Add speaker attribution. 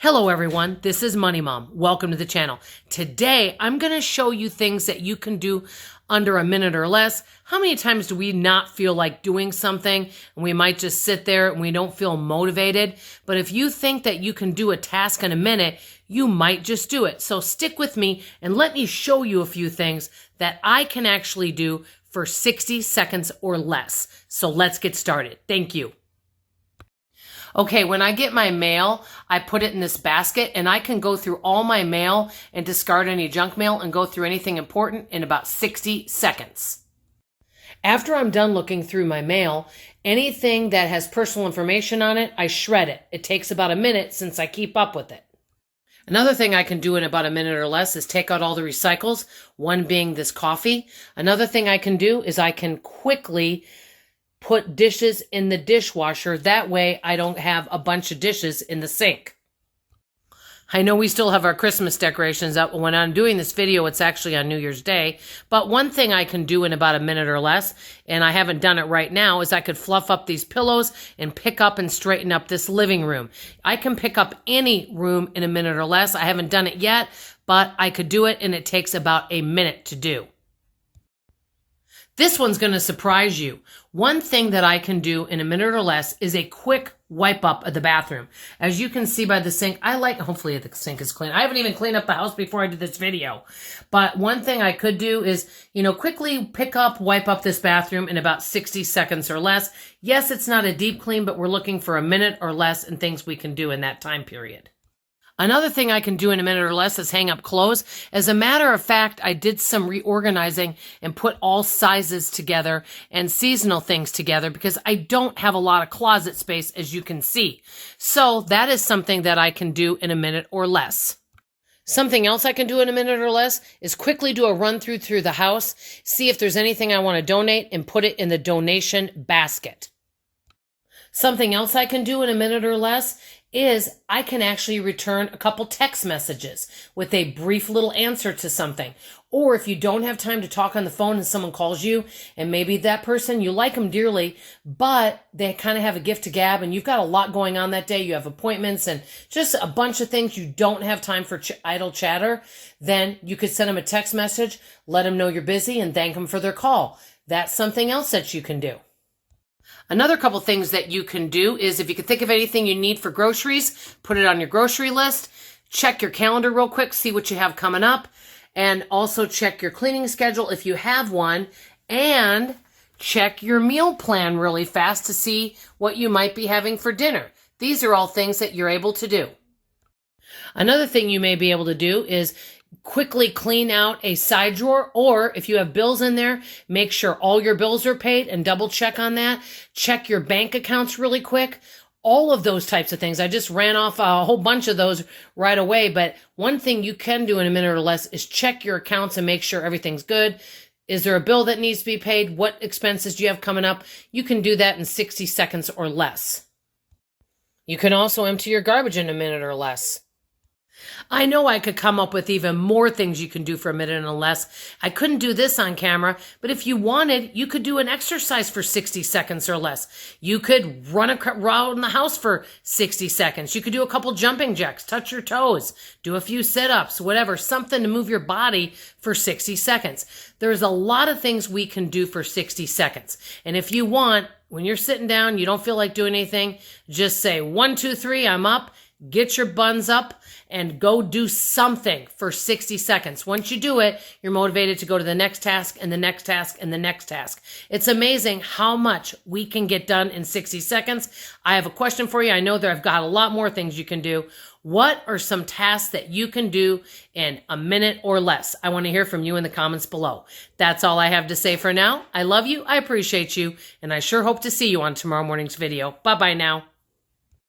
Speaker 1: Hello everyone, this is Money Mom. Welcome to the channel. Today, I'm going to show you things that you can do under a minute or less. How many times do we not feel like doing something and we might just sit there and we don't feel motivated? But if you think that you can do a task in a minute, you might just do it. So stick with me and let me show you a few things that I can actually do for 60 seconds or less. So let's get started. Thank you. Okay, when I get my mail, I put it in this basket and I can go through all my mail and discard any junk mail and go through anything important in about 60 seconds. After I'm done looking through my mail, anything that has personal information on it, I shred it. It takes about a minute since I keep up with it. Another thing I can do in about a minute or less is take out all the recycles, one being this coffee. Another thing I can do is I can quickly put dishes in the dishwasher. That way I don't have a bunch of dishes in the sink. I know we still have our Christmas decorations up. When I'm doing this video, it's actually on New Year's Day. But one thing I can do in about a minute or less, and I haven't done it right now, is I could fluff up these pillows and pick up and straighten up this living room. I can pick up any room in a minute or less. I haven't done it yet, but I could do it, and it takes about a minute to do. This one's going to surprise you. One thing that I can do in a minute or less is a quick wipe up of the bathroom. As you can see by the sink, hopefully the sink is clean. I haven't even cleaned up the house before I did this video. But one thing I could do is, quickly wipe up this bathroom in about 60 seconds or less. Yes, it's not a deep clean, but we're looking for a minute or less and things we can do in that time period. Another thing I can do in a minute or less is hang up clothes. As a matter of fact, I did some reorganizing and put all sizes together and seasonal things together because I don't have a lot of closet space, as you can see. So that is something that I can do in a minute or less. Something else I can do in a minute or less is quickly do a run through the house, see if there's anything I want to donate and put it in the donation basket. Something else I can do in a minute or less is I can actually return a couple text messages with a brief little answer to something. Or if you don't have time to talk on the phone and someone calls you and maybe that person, you like them dearly, but they kind of have a gift to gab and you've got a lot going on that day. You have appointments and just a bunch of things. You don't have time for idle chatter. Then you could send them a text message, let them know you're busy and thank them for their call. That's something else that you can do. Another couple things that you can do is if you can think of anything you need for groceries, put it on your grocery list, check your calendar real quick, see what you have coming up, and also check your cleaning schedule if you have one, and check your meal plan really fast to see what you might be having for dinner. These are all things that you're able to do. Another thing you may be able to do is quickly clean out a side drawer, or if you have bills in there, make sure all your bills are paid and double check on that. Check your bank accounts really quick. All of those types of things. I just ran off a whole bunch of those right away, but one thing you can do in a minute or less is check your accounts and make sure everything's good. Is there a bill that needs to be paid? What expenses do you have coming up? You can do that in 60 seconds or less. You can also empty your garbage in a minute or less. I know I could come up with even more things you can do for a minute and less. I couldn't do this on camera, but if you wanted, you could do an exercise for 60 seconds or less. You could run around the house for 60 seconds. You could do a couple jumping jacks, touch your toes, do a few sit-ups, whatever, something to move your body for 60 seconds. There's a lot of things we can do for 60 seconds. And if you want, when you're sitting down, you don't feel like doing anything, just say 1, 2, 3, I'm up. Get your buns up and go do something for 60 seconds. Once you do it, you're motivated to go to the next task and the next task and the next task. It's amazing how much we can get done in 60 seconds. I have a question for you. I know that I've got a lot more things you can do. What are some tasks that you can do in a minute or less? I want to hear from you in the comments below. That's all I have to say for now. I love you. I appreciate you. And I sure hope to see you on tomorrow morning's video. Bye-bye now.